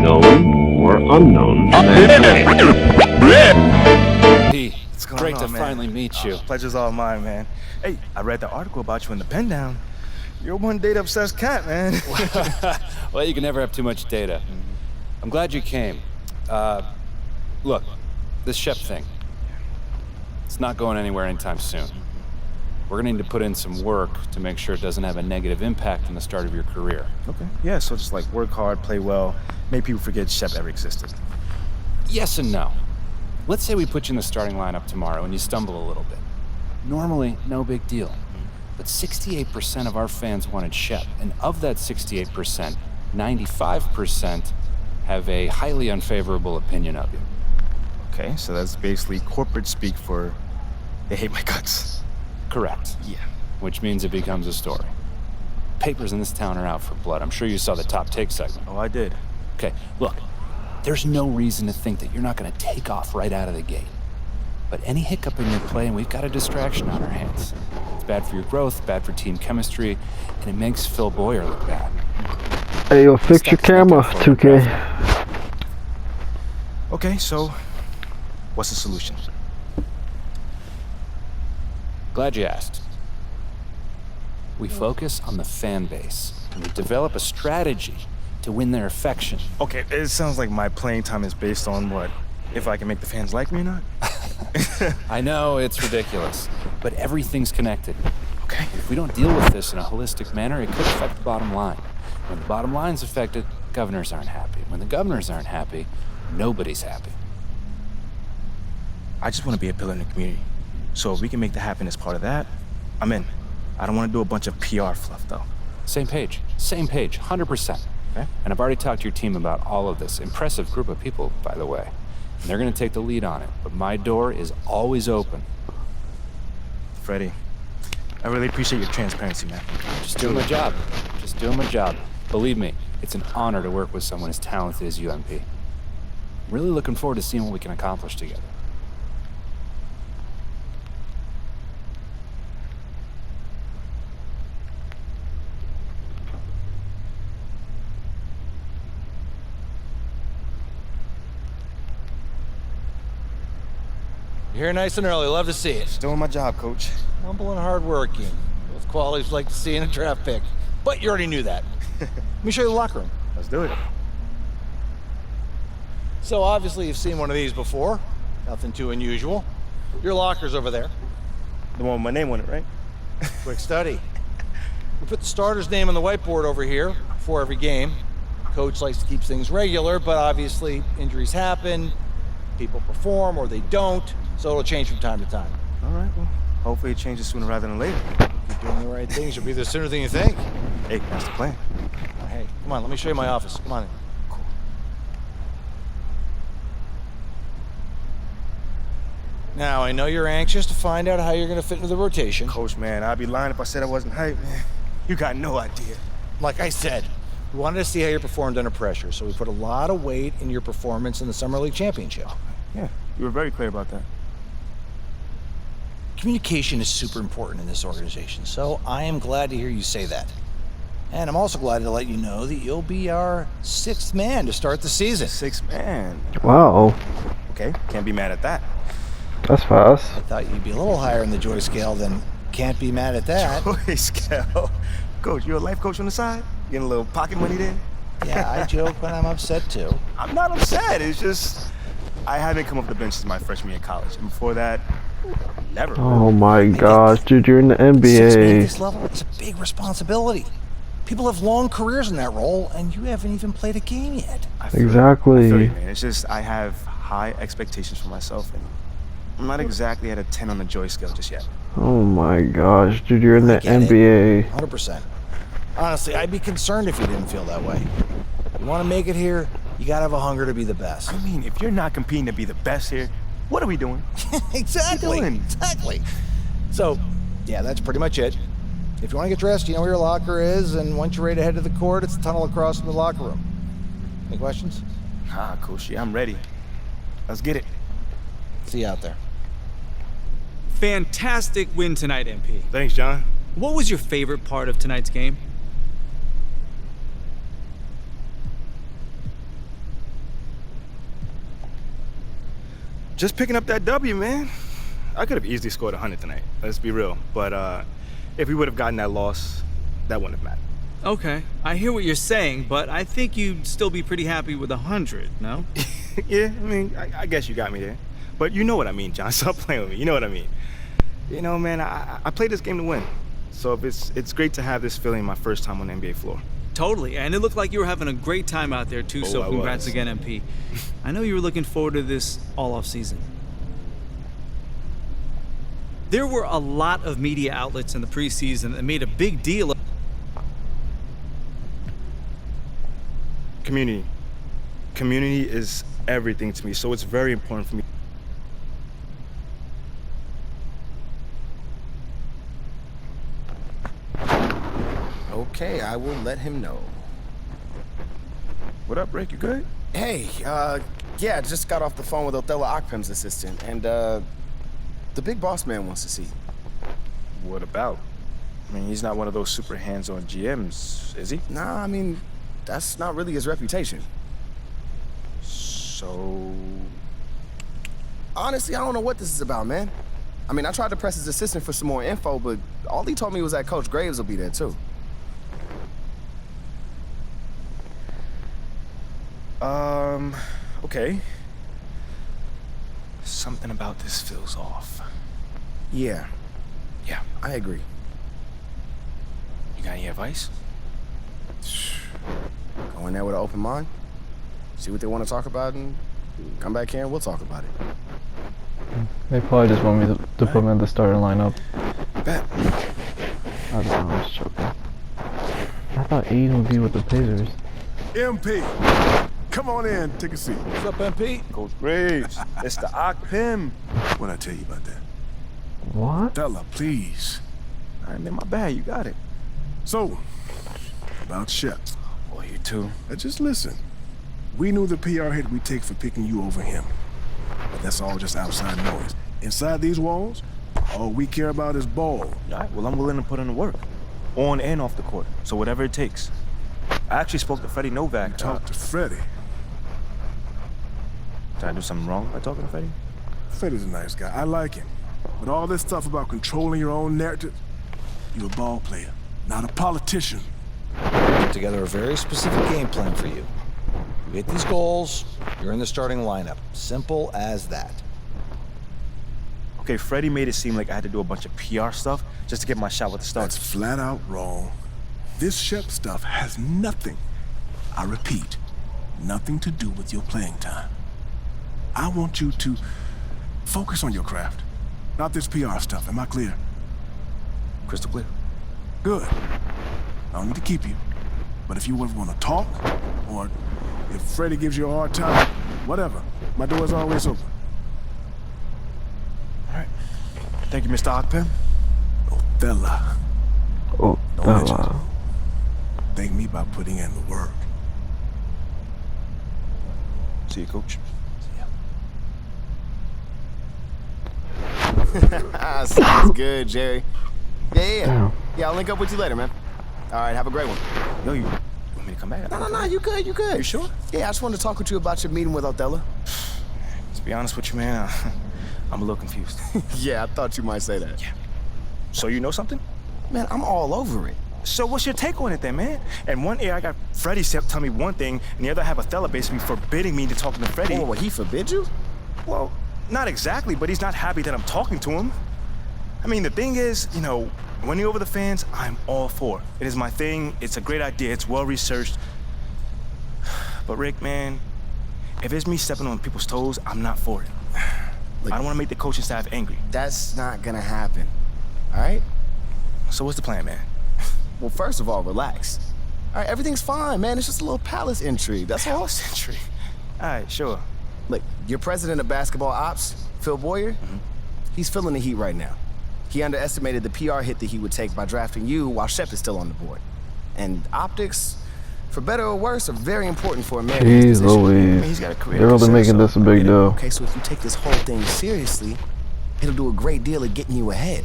known or unknown. P, it's great to finally meet you. Pleasure's all mine, man. Hey, I read the article about you in the pen down. You're one data-obsessed cat, man. Well, you can never have too much data. I'm glad you came. Look, this Shep thing, it's not going anywhere anytime soon. We're gonna need to put in some work to make sure it doesn't have a negative impact on the start of your career. Okay. Yeah, so just like work hard, play well, make people forget Shep ever existed. Yes and no. Let's say we put you in the starting lineup tomorrow and you stumble a little bit. Normally, no big deal. But 68% of our fans wanted Shep, and of that 68%, 95% have a highly unfavorable opinion of you. Okay, so that's basically corporate speak for they hate my guts. Correct. Yeah. Which means it becomes a story. Papers in this town are out for blood. I'm sure you saw the top take segment. Oh, I did. Okay, look, there's no reason to think that you're not going to take off right out of the gate. But any hiccup in your play and we've got a distraction on our hands. It's bad for your growth, bad for team chemistry, and it makes Phil Boyer look bad. Hey, yo, fix your camera, 2K. Okay, so what's the solution? Glad you asked. We focus on the fan base, and we develop a strategy to win their affection. Okay, it sounds like my playing time is based on what? If I can make the fans like me or not? I know, it's ridiculous, but everything's connected. Okay. If we don't deal with this in a holistic manner, it could affect the bottom line. When the bottom line's affected, governors aren't happy. When the governors aren't happy, nobody's happy. I just want to be a pillar in the community. So if we can make the happen as part of that, I'm in. I don't want to do a bunch of PR fluff, though. Same page, 100%. Okay. And I've already talked to your team about all of this. Impressive group of people, by the way. And they're gonna take the lead on it, but my door is always open. Freddie, I really appreciate your transparency, man. Just doing my job. Just doing my job. Believe me, it's an honor to work with someone as talented as you, MP. I'm really looking forward to seeing what we can accomplish together. You're here nice and early. Love to see it. Just doing my job, Coach. Humble and hardworking. Both qualities we'd like to see in a draft pick. But you already knew that. Let me show you the locker room. Let's do it. So obviously you've seen one of these before. Nothing too unusual. Your locker's over there. The one with my name on it, right? Quick study. We put the starter's name on the whiteboard over here before every game. Coach likes to keep things regular, but obviously injuries happen. People perform or they don't, so it'll change from time to time. All right, well, hopefully it changes sooner rather than later. If you're doing the right things, you'll be there sooner than you think. Hey, that's the plan. Hey, come on, let me show you my office. Come on in. Cool. Now, I know you're anxious to find out how you're going to fit into the rotation. Coach, man, I'd be lying if I said I wasn't hyped, man. You got no idea. Like I said, we wanted to see how you performed under pressure, so we put a lot of weight in your performance in the Summer League Championship. Yeah, you were very clear about that. Communication is super important in this organization, so I am glad to hear you say that. And I'm also glad to let you know that you'll be our 6th man to start the season. 6th man. Wow, Okay, can't be mad at that. that's fast. I thought you'd be a little higher in the joy scale than can't be mad at that. Joy scale. Coach, you a life coach on the side? Getting a little pocket money there? Yeah, I joke when I'm upset too. I'm not upset. It's just I haven't come off the bench since my freshman year of college, and before that, never. Oh my gosh, dude, you're in the 6 man at NBA. this level is a big responsibility. People have long careers in that role, and you haven't even played a game yet. I feel Exactly. you, man. It's just I have high expectations for myself, and I'm not exactly at a 10 on the joy scale just yet. Oh my gosh, dude, you're in the I get it. NBA. 100%. Honestly, I'd be concerned if you didn't feel that way. You want to make it here, you gotta have a hunger to be the best. I mean, if you're not competing to be the best here, what are we doing? Exactly. doing? Exactly. So, yeah, that's pretty much it. If you want to get dressed, you know where your locker is, and once you're ready to head to the court, it's the tunnel across from the locker room. Any questions? Ah, Coach, yeah, I'm ready. Let's get it. See you out there. Fantastic win tonight, MP. Thanks, John. What was your favorite part of tonight's game? Just picking up that W, man. I could have easily scored 100 tonight. Let's be real. But if we would have gotten that loss, that wouldn't have mattered. Okay, I hear what you're saying, but I think you'd still be pretty happy with 100, no? Yeah, I mean, I guess you got me there. But you know what I mean, John. Stop playing with me. You know what I mean. You know, man, I played this game to win. So it's great to have this feeling my first time on the NBA floor. Totally, and it looked like you were having a great time out there, too, so I congrats was. again, MP. I know you were looking forward to this all off season. There were a lot of media outlets in the preseason that made a big deal of Community. Community is everything to me, so it's very important for me. Okay, I will let him know. What up, Rick? You good? Hey, yeah, just got off the phone with Othello Akpem's assistant, and, the big boss man wants to see you. What about? I mean, he's not one of those super hands-on GMs, is he? Nah, I mean, that's not really his reputation. So... Honestly, I don't know what this is about, man. I mean, I tried to press his assistant for some more info, but all he told me was that Coach Graves will be there, too. Okay. Something about this feels off. Yeah, Yeah. I agree. You got any advice? Go in there with an open mind, see what they want to talk about, and come back here and we'll talk about it. They probably just want me to put me in the starting lineup. Bet. I don't know, I was joking. I thought Aiden would be with the Pacers. MP, come on in, take a seat. What's up, MP? Coach Graves. It's the Akpem. What'd I tell you about that? What? Della, please. I'm in my bag. You got it. So, about Shep. Boy, you too. Now just listen. We knew the PR hit we'd take for picking you over him. But that's all just outside noise. Inside these walls, all we care about is ball. All right, well, I'm willing to put in the work. On and off the court. So whatever it takes. I actually spoke to Freddie Novak. Talk to Freddie. Did I do something wrong by talking to Freddie? Freddie's a nice guy. I like him. But all this stuff about controlling your own narrative, you're a ball player, not a politician. Put together a very specific game plan for you. You hit these goals, you're in the starting lineup. Simple as that. Okay, Freddie made it seem like I had to do a bunch of PR stuff just to get my shot with the That's Stars. flat out wrong. This Shep stuff has nothing, I repeat, nothing to do with your playing time. I want you to focus on your craft, not this PR stuff. Am I clear? Crystal clear. Good. I don't need to keep you. But if you ever want to talk, or if Freddie gives you a hard time, whatever, my door's always open. All right. Thank you, Mr. Akpem. Othello. Oh, Don't mention it. wow. Thank me by putting in the work. See you, Coach. Sounds good, Jerry. Yeah. Damn. Yeah, I'll link up with you later, man. All right, have a great one. Yo, you want me to come back? No, you good, you good. You sure? Yeah, I just wanted to talk with you about your meeting with Othello. To be honest with you, man, I'm a little confused. Yeah, I thought you might say that. So you know something? Man, I'm all over it. So what's your take on it then, man? And one ear I got Freddie tell me one thing, and the other I have Othello basically forbidding me to talk to Freddie. Oh, what, he forbid you? Well, not exactly, but he's not happy that I'm talking to him. I mean, the thing is, you know, winning over the fans, I'm all for. It is my thing. It's a great idea. It's well-researched. But Rick, man, if it's me stepping on people's toes, I'm not for it. Look, I don't want to make the coaching staff angry. that's not gonna happen, all right? So what's the plan, man? Well, first of all, relax. All right, everything's fine, man. It's just a little palace intrigue, that's all. Century. All right, sure. Look, your president of basketball ops, Phil Boyer, he's feeling the heat right now. He underestimated the PR hit that he would take by drafting you while Shep is still on the board. And optics, for better or worse, are very important for a man in his Jeez position. Louise. He's got a career They're really to making success, this a big deal. Okay, so if you take this whole thing seriously, it'll do a great deal of getting you ahead.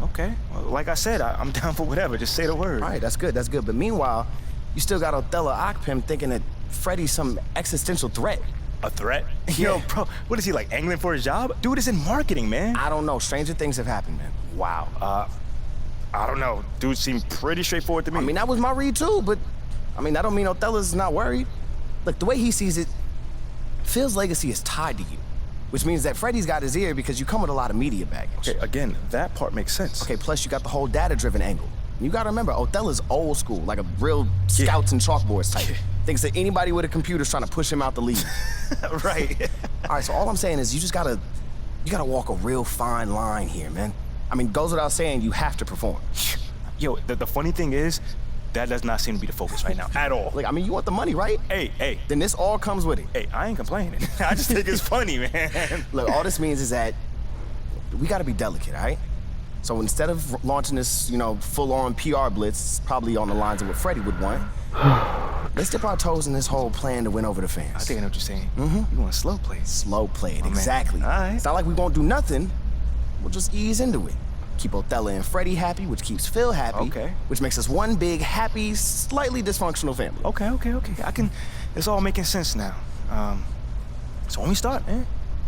Okay. Well, like I said, I'm down for whatever. Just say the word. All right, that's good, that's good. But meanwhile, you still got Othello Akpem thinking that Freddie's some existential threat. A threat? Yo, bro, what is he, like, angling for a job? Dude is in marketing, man. I don't know. Stranger things have happened, man. Wow. I don't know. Dude seemed pretty straightforward to me. I mean, that was my read too, but I mean, that don't mean Othello's not worried. Look, the way he sees it, Phil's legacy is tied to you, which means that Freddy's got his ear because you come with a lot of media baggage. Okay, again, that part makes sense. Okay, plus you got the whole data-driven angle. You gotta remember, Othello's old school, like a real scouts and chalkboards type. Thinks that anybody with a computer's trying to push him out the league. Right. All right, so all I'm saying is you gotta walk a real fine line here, man. I mean, goes without saying, you have to perform. Yo, the funny thing is, that does not seem to be the focus right now, at all. Look, I mean, you want the money, right? Hey. Then this all comes with it. Hey, I ain't complaining. I just think it's funny, man. Look, all this means is that we gotta be delicate, all right? So instead of launching this, full-on PR blitz, probably on the lines of what Freddy would want, let's dip our toes in this whole plan to win over the fans. I think I know what you're saying. You want to slow play. Slow play it, exactly. All right. It's not like we won't do nothing. We'll just ease into it. Keep Othello and Freddy happy, which keeps Phil happy. Okay. Which makes us one big, happy, slightly dysfunctional family. Okay. It's all making sense now. So when we start, man.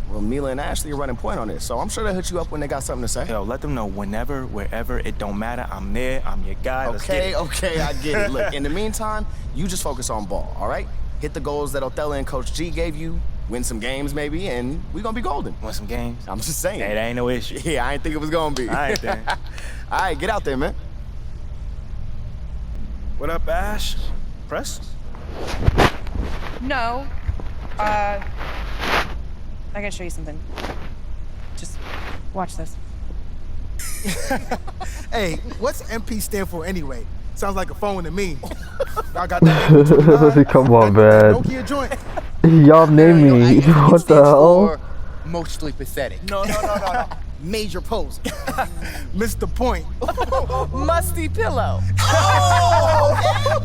Well, Mila and Ashley are running point on this, so I'm sure they'll hit you up when they got something to say. Yo, let them know whenever, wherever, it don't matter. I'm there, I'm your guy. Let's get it. Okay, I get it. Look, in the meantime, you just focus on ball, all right? Hit the goals that Othello and Coach G gave you, win some games maybe, and we're gonna be golden. Want some games? I'm just saying. Hey, that ain't no issue. Yeah, I didn't think it was gonna be. All right, then. All right, get out there, man. What up, Ash? Press? No. I gotta show you something. Just watch this. Hey, what's MP stand for anyway? Sounds like a phone to me. Y'all got that? Come on, man. Nokia joint. Y'all name me. What the hell? Mostly pathetic. No. Major pose. Missed the point. Musty pillow.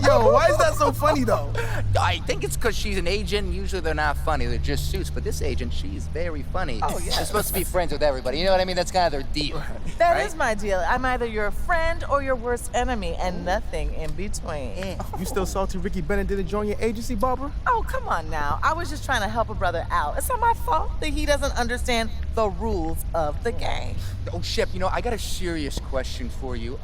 Yo, why is that so funny though? I think it's because she's an agent. Usually they're not funny, they're just suits. But this agent, she's very funny. Oh, yeah. They're supposed to be friends with everybody. You know what I mean? That's kind of their deal. That is my deal. I'm either your friend or your worst enemy, and nothing in between. You still salty Ricky Bennett didn't join your agency, Barbara? Oh, come on now. I was just trying to help a brother out. It's not my fault that he doesn't understand the rules of the game. Oh, Shep, I got a serious question for you.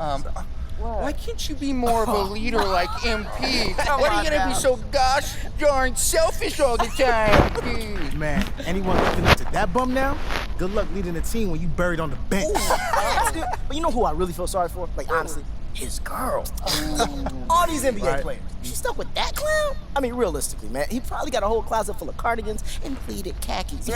What? Why can't you be more of a leader like MP? Come Why are on you gonna now. be so gosh darn selfish all the time? Man, anyone looking up to that bum now? Good luck leading the team when you buried on the bench. But you know who I really feel sorry for? Like, honestly, his girl. All these NBA players. She stuck with that clown? I mean, realistically, man, he probably got a whole closet full of cardigans and pleated khakis.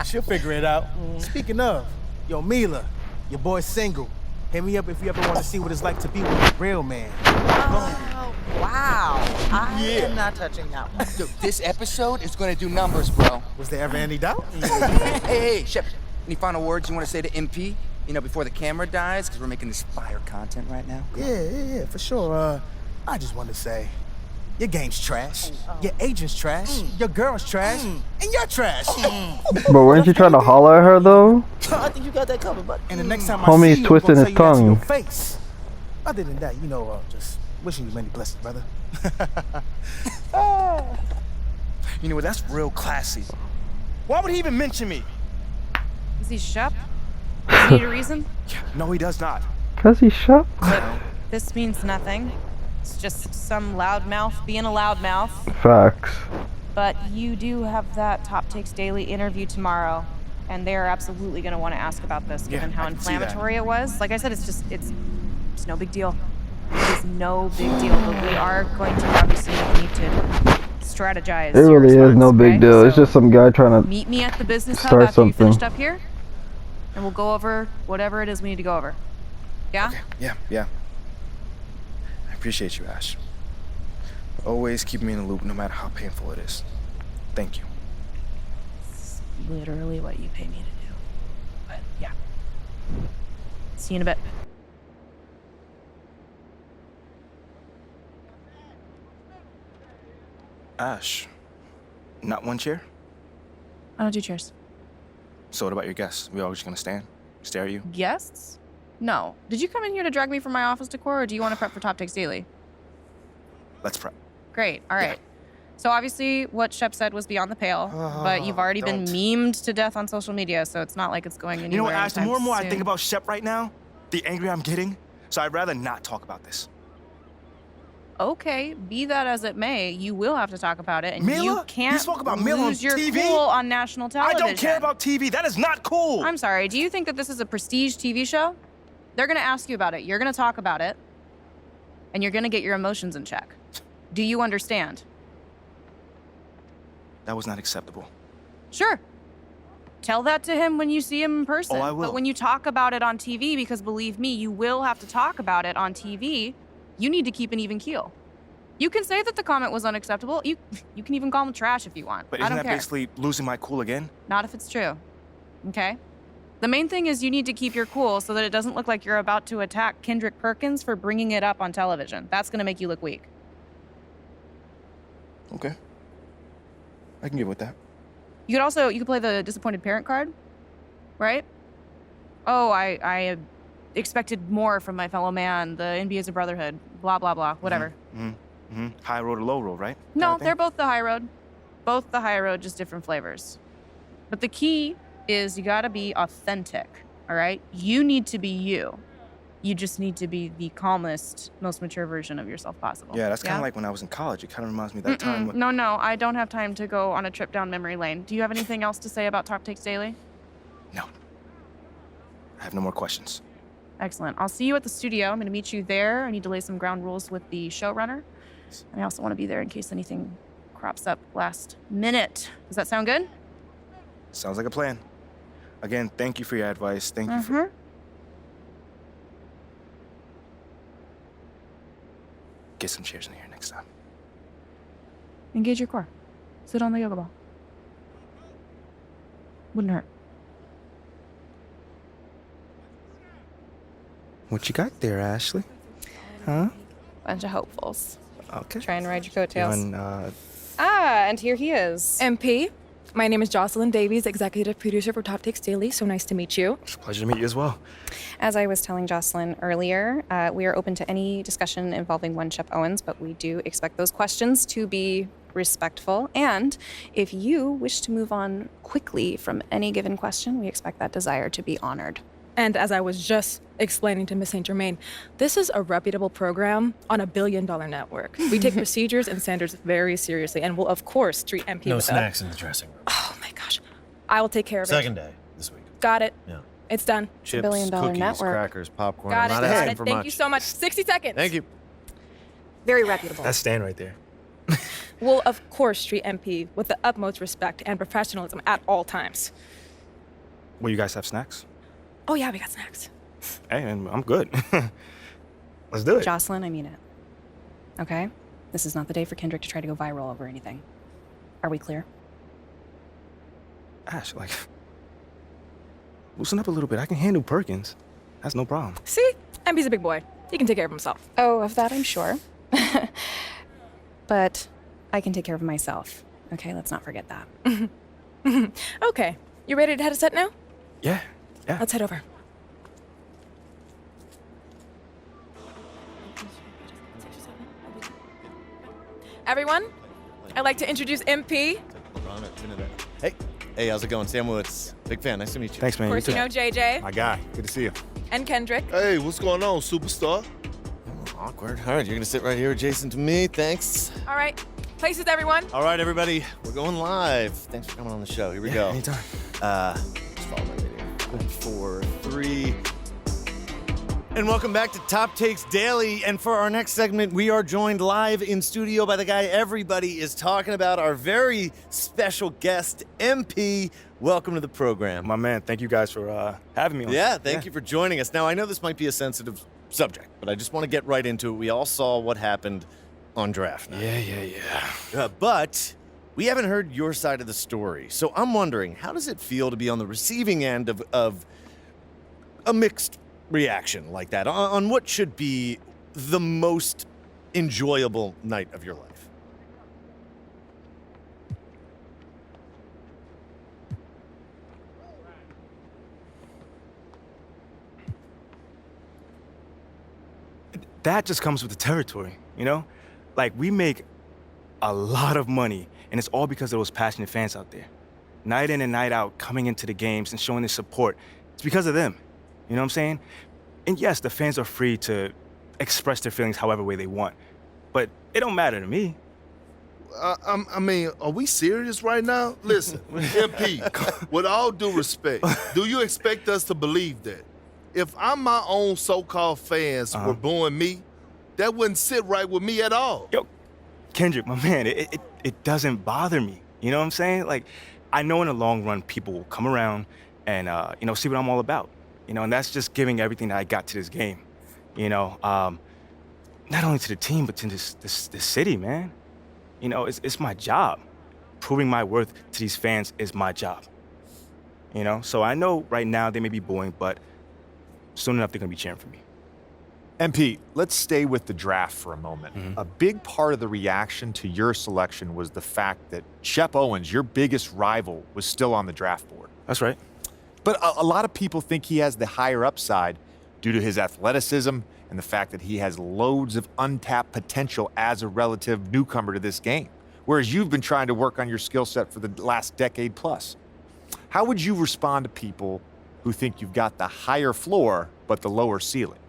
She'll figure it out. Speaking of, yo, Mila, your boy's single. Hit me up if you ever want to see what it's like to be with a real man. Oh, wow. I am not touching that one. Dude, this episode is gonna do numbers, bro. Was there ever any doubt? Hey, Shep, any final words you want to say to MP? Before the camera dies, because we're making this fire content right now. Yeah, for sure. I just want to say, your game's trash, your agent's trash, your girl's trash, and you're trash. But weren't you trying to holler at her though? I think you got that covered, bud. And the next time I Homie's see you, twisting I'm his gonna tell you that to tongue. your face. Other than that, just wishing you many blessings, brother. You know what? That's real classy. Why would he even mention me? Is he Shep? Does he need a reason? No, he does not. Cause he's shut. This means nothing. It's just some loudmouth being a loudmouth. Facts. But you do have that Top Takes Daily interview tomorrow, and they are absolutely going to want to ask about this, given how I can see that. inflammatory it was. Like I said, it's no big deal. It is no big deal, but we are going to obviously need to strategize. It your really is no response, big okay? deal. It's So just some guy trying to meet me at the business hub start after you something. finished up here, and we'll go over whatever it is we need to go over. Yeah? Yeah. I appreciate you, Ash. Always keep me in the loop, no matter how painful it is. Thank you. It's literally what you pay me to do. But yeah. See you in a bit. Ash, not one chair? I don't do cheers. So what about your guests? We all just gonna stand, stare at you? Guests? No. Did you come in here to drag me from my office decor, or do you want to prep for Top Takes Daily? Let's prep. Great. All right. So obviously what Shep said was beyond the pale, but you've already been memed to death on social media, so it's not like it's going anywhere. You know what, Ash, the more and more I soon. think about Shep right now, the angrier I'm getting, so I'd rather not talk about this. Okay, be that as it may, you will have to talk about it, and Mila? you can't You spoke about Mila on lose your TV? cool on national I television. don't care about TV. That is not cool. I'm sorry, do you think that this is a prestige TV show? They're gonna ask you about it, you're gonna talk about it, and you're gonna get your emotions in check. Do you understand? That was not acceptable. Sure. Tell that to him when you see him in person. Oh, I will. But when you talk about it on TV, because believe me, you will have to talk about it on TV, you need to keep an even keel. You can say that the comment was unacceptable. You can even call him trash if you want. But I isn't don't that care. basically losing my cool again? Not if it's true. Okay? The main thing is you need to keep your cool so that it doesn't look like you're about to attack Kendrick Perkins for bringing it up on television. That's going to make you look weak. Okay. I can get with that. You could play the disappointed parent card, right? Oh, I expected more from my fellow man. The NBA is a brotherhood. Blah, blah, blah. Whatever. High road or low road, right? No, they're both the high road. Both the high road, just different flavors. But the key is you gotta be authentic, all right? You need to be you. You just need to be the calmest, most mature version of yourself possible. Yeah, that's kind of like when I was in college. It kind of reminds me of that time when... No, I don't have time to go on a trip down memory lane. Do you have anything else to say about Top Takes Daily? No. I have no more questions. Excellent. I'll see you at the studio. I'm gonna meet you there. I need to lay some ground rules with the showrunner. And I also want to be there in case anything crops up last minute. Does that sound good? Sounds like a plan. Again, thank you for your advice. Thank you for... Get some chairs in here next time. Engage your core. Sit on the yoga ball. Wouldn't hurt. What you got there, Ashley? Huh? Bunch of hopefuls. Okay. Try and ride your coattails. Feeling, and here he is. MP, my name is Jocelyn Davies, executive producer for Top Takes Daily. So nice to meet you. It's a pleasure to meet you as well. As I was telling Jocelyn earlier, we are open to any discussion involving one Shep Owens, but we do expect those questions to be respectful. And if you wish to move on quickly from any given question, we expect that desire to be honored. And as I was just explaining to Miss St. Germain, this is a reputable program on $1 billion network. We take procedures and standards very seriously and will, of course, treat MP No with snacks in the dressing room. Oh my gosh. I will take care of Second it. day this week. Got it. Yeah. It's done. Chips, $1 billion cookies, network. crackers, popcorn. Got I'm it. not Got asking it. for Thank much. you so much. 60 seconds. Thank you. Very reputable. That's Stan right there. We'll, of course, treat MP with the utmost respect and professionalism at all times. Will you guys have snacks? Oh, yeah, we got snacks. Hey, I'm good. Let's do it. Jocelyn, I mean it. Okay? This is not the day for Kendrick to try to go viral over anything. Are we clear? Ash, like, loosen up a little bit. I can handle Perkins. That's no problem. See? MP's a big boy. He can take care of himself. Oh, of that I'm sure. But I can take care of myself. Okay, let's not forget that. Okay. You ready to head a set now? Yeah. Let's head over. Everyone, I'd like to introduce MP. Hey, how's it going? Sam Woods. Big fan. Nice to meet you. Thanks, man. Of course, you know JJ. My guy. Good to see you. And Kendrick. Hey, what's going on, superstar? Awkward. All right, you're gonna sit right here adjacent to me. Thanks. All right. Places, everyone. All right, everybody. We're going live. Thanks for coming on the show. Here we go. Anytime. Just follow my video. 4, 3. And welcome back to Top Takes Daily. And for our next segment, we are joined live in studio by the guy everybody is talking about, our very special guest, MP. Welcome to the program. My man, thank you guys for having me on. Yeah, thank you for joining us. Now, I know this might be a sensitive subject, but I just want to get right into it. We all saw what happened on draft night. Yeah. But we haven't heard your side of the story. So I'm wondering, how does it feel to be on the receiving end of a mixed reaction like that on what should be the most enjoyable night of your life? That just comes with the territory, you know? Like, we make a lot of money, and it's all because of those passionate fans out there. Night in and night out, coming into the games and showing their support. It's because of them. You know what I'm saying? And yes, the fans are free to express their feelings however way they want, but it don't matter to me. I mean, are we serious right now? Listen, MP, with all due respect, do you expect us to believe that? If I'm my own so-called fans were booing me, that wouldn't sit right with me at all. Yo, Kendrick, my man, it doesn't bother me. You know what I'm saying? Like, I know in the long run, people will come around and, see what I'm all about. And that's just giving everything that I got to this game. Not only to the team, but to this city, man. It's my job. Proving my worth to these fans is my job. So I know right now they may be booing, but soon enough they're gonna be cheering for me. MP, let's stay with the draft for a moment. A big part of the reaction to your selection was the fact that Shep Owens, your biggest rival, was still on the draft board. That's right. But a lot of people think he has the higher upside due to his athleticism and the fact that he has loads of untapped potential as a relative newcomer to this game, whereas you've been trying to work on your skill set for the last decade plus. How would you respond to people who think you've got the higher floor but the lower ceiling?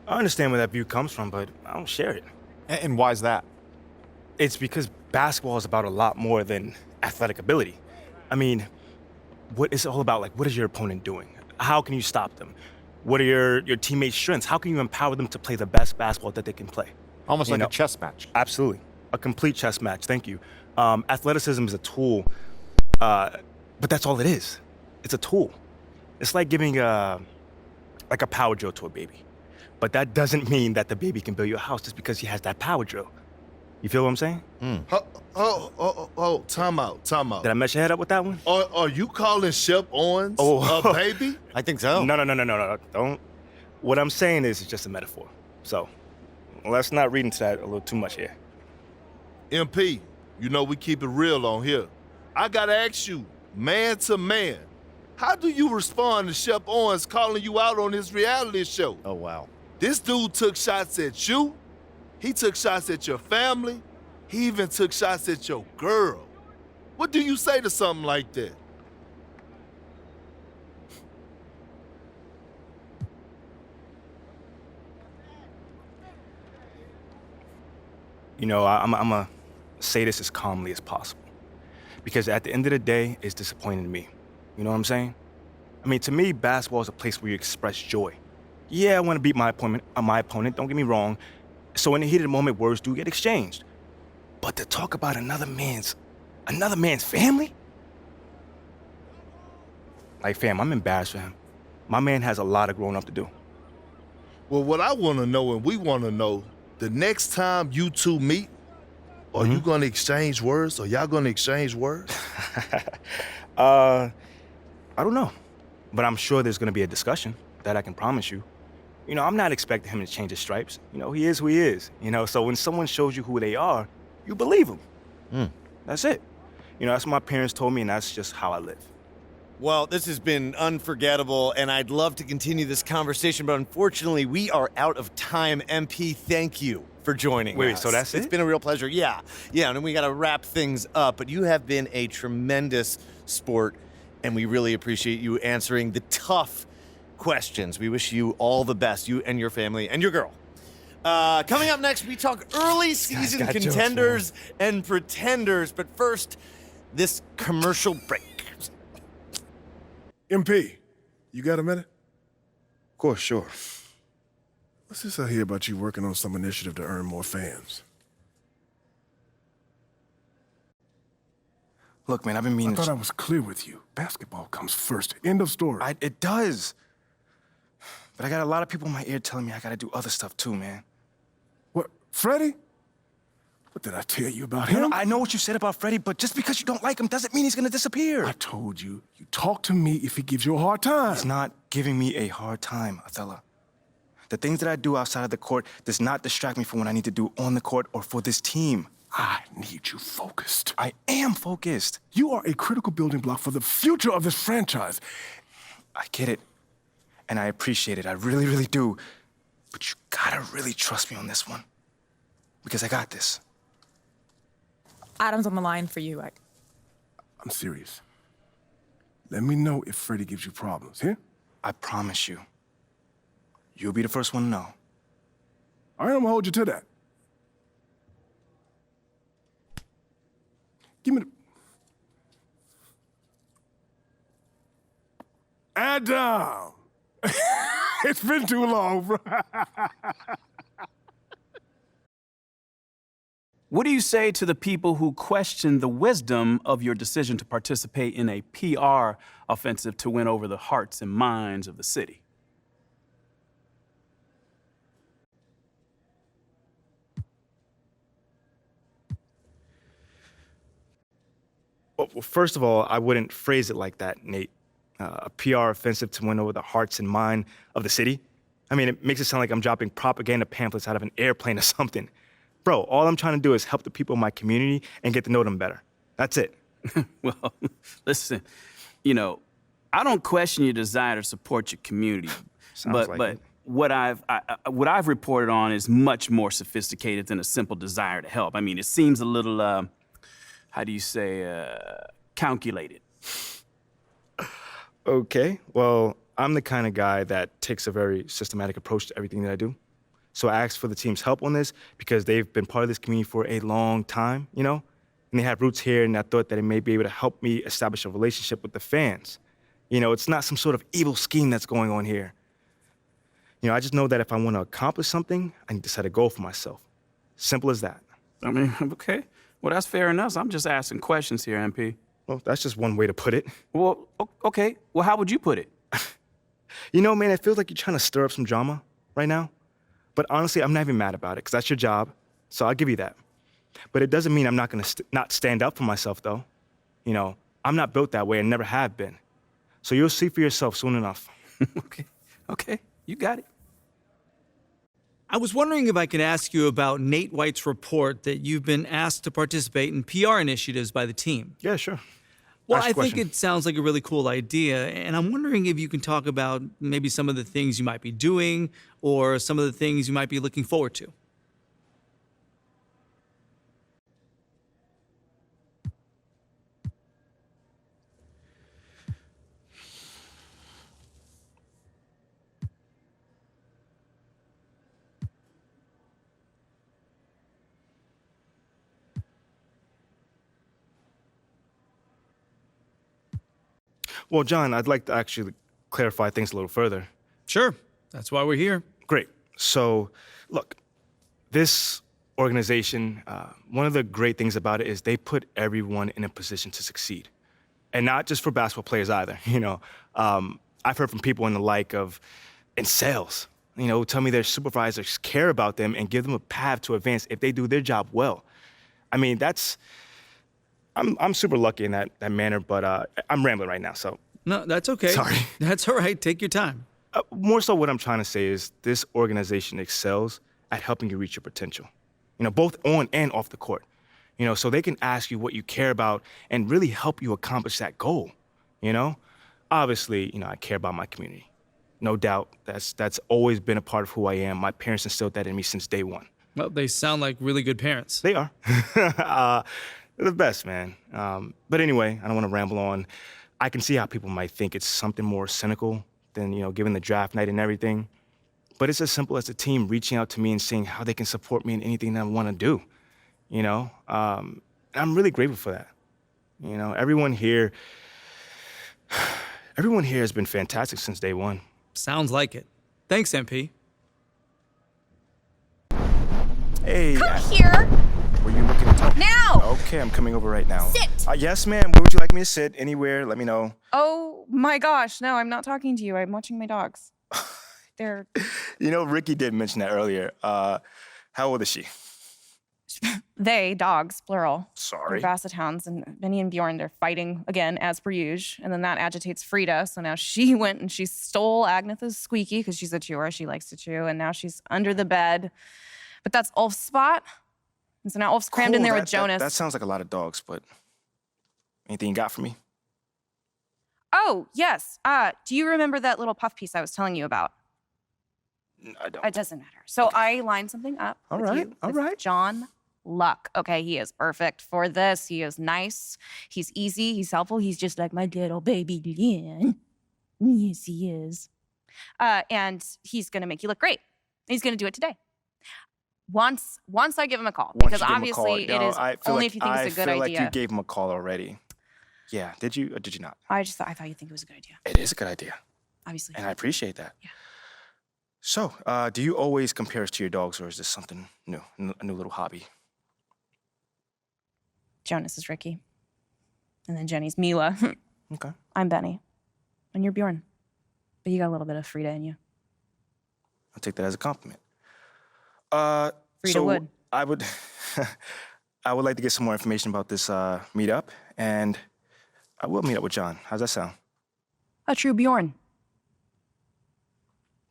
I understand where that view comes from, but I don't share it. And why is that? It's because basketball is about a lot more than athletic ability. I mean, what is it all about? Like, what is your opponent doing? How can you stop them? What are your teammates' strengths? How can you empower them to play the best basketball that they can play? Almost like a chess match. Absolutely. A complete chess match, thank you. Athleticism is a tool, but that's all it is. It's a tool. It's like giving a power drill to a baby. But that doesn't mean that the baby can build you a house just because he has that power drill. You feel what I'm saying? Time out. Did I mess your head up with that one? Are you calling Shep Owens a baby? I think so. No. Don't. What I'm saying is it's just a metaphor. So let's not read into that a little too much here. MP, we keep it real on here. I gotta ask you, man to man, how do you respond to Shep Owens calling you out on his reality show? Oh, wow. This dude took shots at you. He took shots at your family. He even took shots at your girl. What do you say to something like that? I'm going to say this as calmly as possible. Because at the end of the day, it's disappointing to me. You know what I'm saying? I mean, to me, basketball is a place where you express joy. Yeah, I want to beat my opponent, don't get me wrong. So in the heat of the moment, words do get exchanged. But to talk about another man's family? Like, fam, I'm embarrassed for him. My man has a lot of growing up to do. Well, what I want to know, and we want to know, the next time you two meet, are you going to exchange words? Are y'all going to exchange words? I don't know. But I'm sure there's going to be a discussion. That I can promise you. I'm not expecting him to change his stripes. He is who he is. So when someone shows you who they are, you believe them. That's it. That's what my parents told me, and that's just how I live. Well, this has been unforgettable, and I'd love to continue this conversation, but unfortunately, we are out of time. MP, thank you for joining us. Wait, so that's it? It's been a real pleasure. Yeah, and we got to wrap things up, but you have been a tremendous sport, and we really appreciate you answering the tough questions. We wish you all the best, you and your family and your girl. Coming up next, we talk early season contenders and pretenders. But first, this commercial break. MP, you got a minute? Of course, sure. What's this I hear about you working on some initiative to earn more fans? Look, man, I've been meaning... I thought I was clear with you. Basketball comes first. End of story. It does. But I got a lot of people in my ear telling me I gotta do other stuff too, man. What, Freddie? What did I tell you about No, him? I know what you said about Freddie, but just because you don't like him doesn't mean he's gonna disappear. I told you, you talk to me if he gives you a hard time. He's not giving me a hard time, Othello. The things that I do outside of the court does not distract me from what I need to do on the court or for this team. I need you focused. I am focused. You are a critical building block for the future of this franchise. I get it, and I appreciate it. I really, really do. But you gotta really trust me on this one, because I got this. Adam's on the line for you. I'm serious. Let me know if Freddie gives you problems, here? I promise you. You'll be the first one to know. All right, I'm gonna hold you to that. Give me the... Adam! It's been too long, bro. What do you say to the people who question the wisdom of your decision to participate in a PR offensive to win over the hearts and minds of the city? Well, first of all, I wouldn't phrase it like that, Nate. A PR offensive to win over the hearts and mind of the city? I mean, it makes it sound like I'm dropping propaganda pamphlets out of an airplane or something. Bro, all I'm trying to do is help the people in my community and get to know them better. That's it. Well, listen, you know, I don't question your desire to support your community, but what I've reported on is much more sophisticated than a simple desire to help. I mean, it seems a little, how do you say, calculated. Okay, well, I'm the kind of guy that takes a very systematic approach to everything that I do. So I asked for the team's help on this because they've been part of this community for a long time, you know? And they have roots here, and I thought that it may be able to help me establish a relationship with the fans. You know, it's not some sort of evil scheme that's going on here. You know, I just know that if I want to accomplish something, I need to set a goal for myself. Simple as that. I mean, okay. Well, that's fair enough. I'm just asking questions here, MP. Well, that's just one way to put it. Well, okay. Well, how would you put it? You know, man, it feels like you're trying to stir up some drama right now. But honestly, I'm not even mad about it, because that's your job, so I'll give you that. But it doesn't mean I'm not gonna not stand up for myself, though. You know, I'm not built that way and never have been. So you'll see for yourself soon enough. Okay, you got it. I was wondering if I could ask you about Nate White's report that you've been asked to participate in PR initiatives by the team. Yeah, sure. Well, Ask I a think question. it sounds like a really cool idea, and I'm wondering if you can talk about maybe some of the things you might be doing or some of the things you might be looking forward to. Well, John, I'd like to actually clarify things a little further. Sure, that's why we're here. Great. So, look, this organization, one of the great things about it is they put everyone in a position to succeed. And not just for basketball players either, you know. I've heard from people in the like of, in sales, you know, tell me their supervisors care about them and give them a path to advance if they do their job well. I mean, I'm super lucky in that manner, but I'm rambling right now, so. No, that's okay. Sorry. That's all right. Take your time. More so what I'm trying to say is this organization excels at helping you reach your potential, you know, both on and off the court, you know, so they can ask you what you care about and really help you accomplish that goal, you know? Obviously, you know, I care about my community. No doubt, that's always been a part of who I am. My parents instilled that in me since day one. Well, they sound like really good parents. They are. They're the best, man. But anyway, I don't want to ramble on. I can see how people might think it's something more cynical than, you know, given the draft night and everything. But it's as simple as the team reaching out to me and seeing how they can support me in anything that I want to do, you know? And I'm really grateful for that. You know, everyone here has been fantastic since day one. Sounds like it. Thanks, MP. Hey. Come here. Were you looking to talk? Now! Okay, I'm coming over right now. Sit! Yes, ma'am. Where would you like me to sit? Anywhere, let me know. Oh my gosh, no, I'm not talking to you. I'm watching my dogs. They're... You know, Ricky did mention that earlier. How old is she? They, dogs, plural. Sorry. They're basset hounds, and Benny and Bjorn, they're fighting again, as per usual. And then that agitates Frida, so now she went and she stole Agnetha's squeaky, because she's a chewer, she likes to chew, and now she's under the bed. But that's Ulf's spot. And so now Ulf's crammed in there with Jonas. That sounds like a lot of dogs, but anything you got for me? Oh, yes. Do you remember that little puff piece I was telling you about? I don't. It doesn't matter. So I lined something up with John Luck. Okay, he is perfect for this. He is nice. He's easy. He's helpful. He's just like my little baby Lynn. Yes, he is. And he's going to make you look great. He's going to do it today. Once I give him a call, because obviously it is only if you think it's a good idea. I feel like you gave him a call already. Yeah, did you or did you not? I thought you'd think it was a good idea. It is a good idea. Obviously. And I appreciate that. Yeah. So, do you always compare us to your dogs, or is this something new, a new little hobby? Jonas is Ricky. And then Jenny's Mila. Okay. I'm Benny. And you're Bjorn. But you got a little bit of Frida in you. I'll take that as a compliment. Frida would. I would like to get some more information about this meetup, and I will meet up with John. How's that sound? A true Bjorn.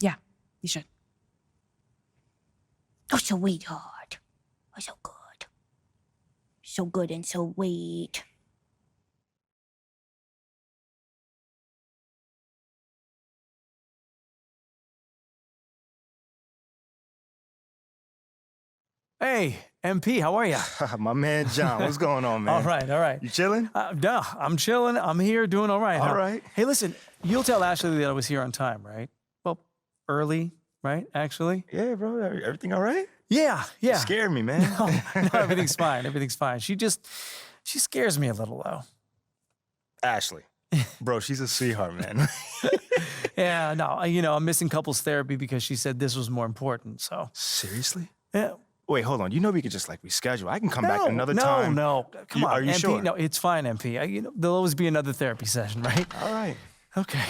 Yeah, you should. Oh, sweetheart. Oh, so good. So good and so sweet. Hey, MP, how are you? My man John, what's going on, man? All right. You chilling? No, I'm chilling. I'm here doing all right. All right. Hey, listen, you'll tell Ashley that I was here on time, right? Well, early, right, actually? Yeah, bro. Everything all right? Yeah. You scared me, man. No, everything's fine. Everything's fine. She scares me a little, though. Ashley. Bro, she's a sweetheart, man. Yeah, no, I'm missing couples therapy because she said this was more important, so. Seriously? Yeah. Wait, hold on. You know we could just reschedule. I can come back another time. No. Come on, are you MP. sure? No, it's fine, MP. There'll always be another therapy session, right? All right. Okay.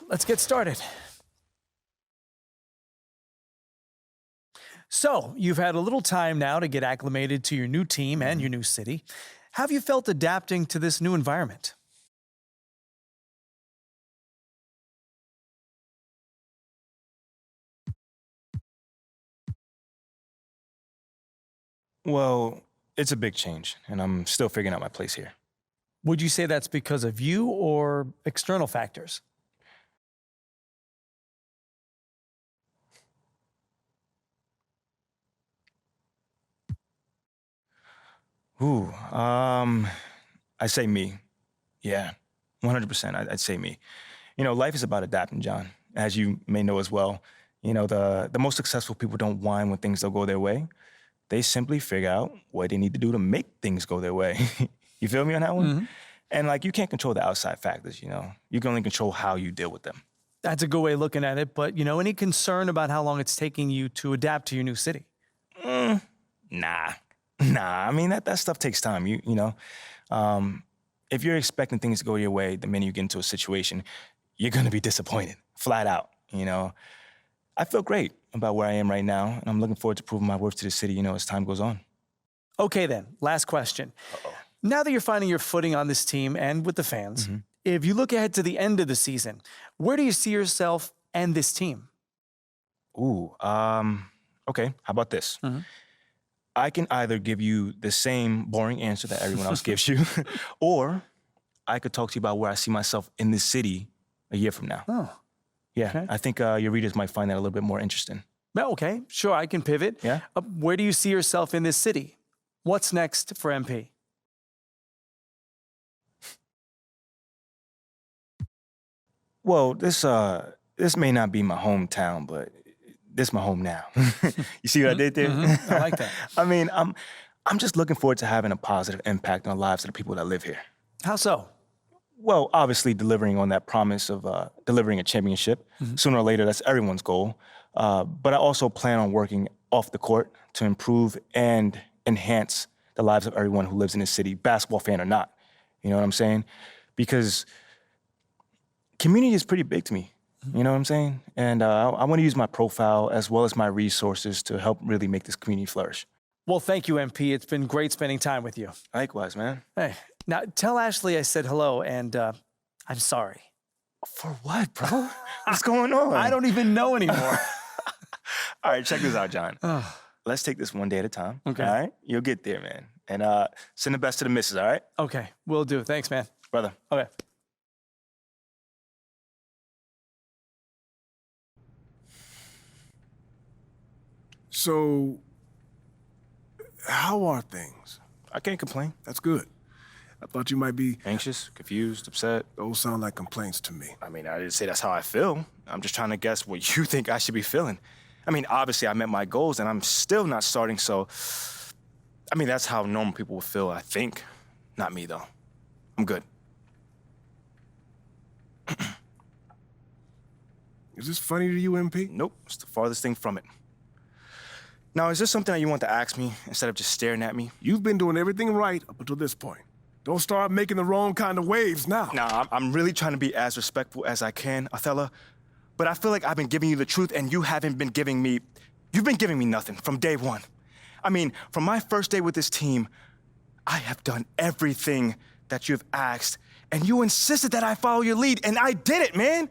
Let's get started. So, you've had a little time now to get acclimated to your new team and your new city. How have you felt adapting to this new environment? Well, it's a big change, and I'm still figuring out my place here. Would you say that's because of you or external factors? I say me. Yeah, 100%. I'd say me. Life is about adapting, John, as you may know as well. The most successful people don't whine when things don't go their way. They simply figure out what they need to do to make things go their way. You feel me on that one? Mm-hmm. And you can't control the outside factors, You can only control how you deal with them. That's a good way of looking at it, but, any concern about how long it's taking you to adapt to your new city? Nah. I mean, that stuff takes time, if you're expecting things to go your way, the minute you get into a situation, you're going to be disappointed, flat out, I feel great about where I am right now, and I'm looking forward to proving my worth to the city, as time goes on. Okay, then. Last question. Uh-oh. Now that you're finding your footing on this team and with the fans, if you look ahead to the end of the season, where do you see yourself and this team? Okay. How about this? I can either give you the same boring answer that everyone else gives you, or I could talk to you about where I see myself in this city a year from now. Oh. Yeah, Okay. I think your readers might find that a little bit more interesting. Okay, sure, I can pivot. Yeah? Where do you see yourself in this city? What's next for MP? Well, this may not be my hometown, but this is my home now. You see what I did there? I like that. I mean, I'm just looking forward to having a positive impact on the lives of the people that live here. How so? Well, obviously delivering on that promise of delivering a championship. Sooner or later, that's everyone's goal. But I also plan on working off the court to improve and enhance the lives of everyone who lives in this city, basketball fan or not. You know what I'm saying? Because community is pretty big to me. You know what I'm saying? And I want to use my profile as well as my resources to help really make this community flourish. Well, thank you, MP. It's been great spending time with you. Likewise, man. Hey, now tell Ashley I said hello, and I'm sorry. For what, bro? What's going on? I don't even know anymore. All right, check this out, John. Let's take this one day at a time. Okay. All right? You'll get there, man. And send the best to the missus, all right? Okay, will do. Thanks, man. Brother. Okay. So, how are things? I can't complain. That's good. I thought you might be anxious, confused, upset. Those sound like complaints to me. I mean, I didn't say that's how I feel. I'm just trying to guess what you think I should be feeling. I mean, obviously, I met my goals, and I'm still not starting, so... I mean, that's how normal people would feel, I think. Not me, though. I'm good. Is this funny to you, MP? Nope. It's the farthest thing from it. Now, is this something that you want to ask me instead of just staring at me? You've been doing everything right up until this point. Don't start making the wrong kind of waves now. Nah, I'm really trying to be as respectful as I can, Othello. But I feel like I've been giving you the truth, and you haven't been giving me... You've been giving me nothing from day one. I mean, from my first day with this team, I have done everything that you've asked, and you insisted that I follow your lead, and I did it, man.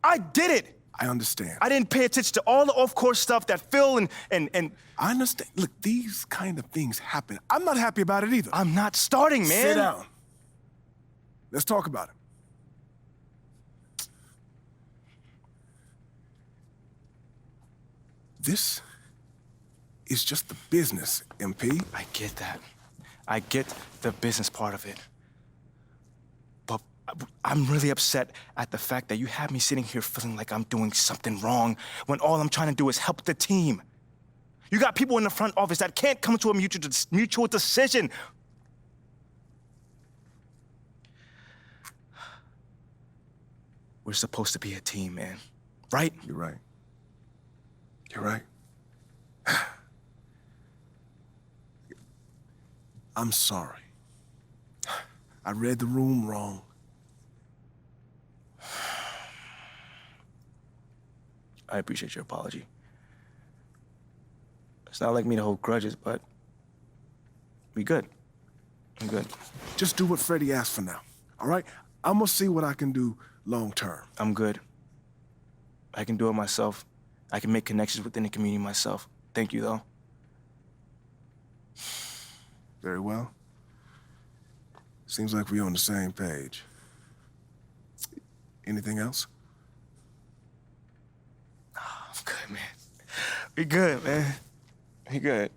I did it. I understand. I didn't pay attention to all the off-course stuff that Phil and... I understand. Look, these kind of things happen. I'm not happy about it either. I'm not starting, man. Sit down. Let's talk about it. This is just the business, MP. I get that. I get the business part of it. But I'm really upset at the fact that you have me sitting here feeling like I'm doing something wrong when all I'm trying to do is help the team. You got people in the front office that can't come to a mutual decision. We're supposed to be a team, man. Right? You're right. You're right. I'm sorry. I read the room wrong. I appreciate your apology. It's not like me to hold grudges, but we good. I'm good. Just do what Freddie asked for now, all right? I'm gonna see what I can do long term. I'm good. I can do it myself. I can make connections within the community myself. Thank you, though. Very well. Seems like we're on the same page. Anything else? Oh, I'm good, man. We good, man. We good.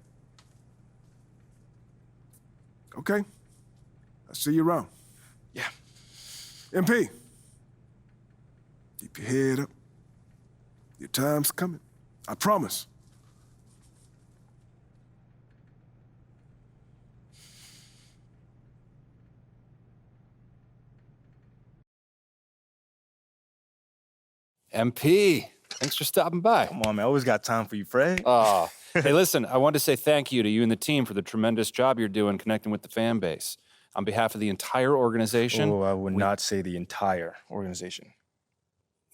Okay. I'll see you around. Yeah. MP, keep your head up. Your time's coming. I promise. MP, thanks for stopping by. Come on, man. I always got time for you, Fred. Oh, hey, listen, I want to say thank you to you and the team for the tremendous job you're doing connecting with the fan base. On behalf of the entire organization... Oh, I would not say the entire organization.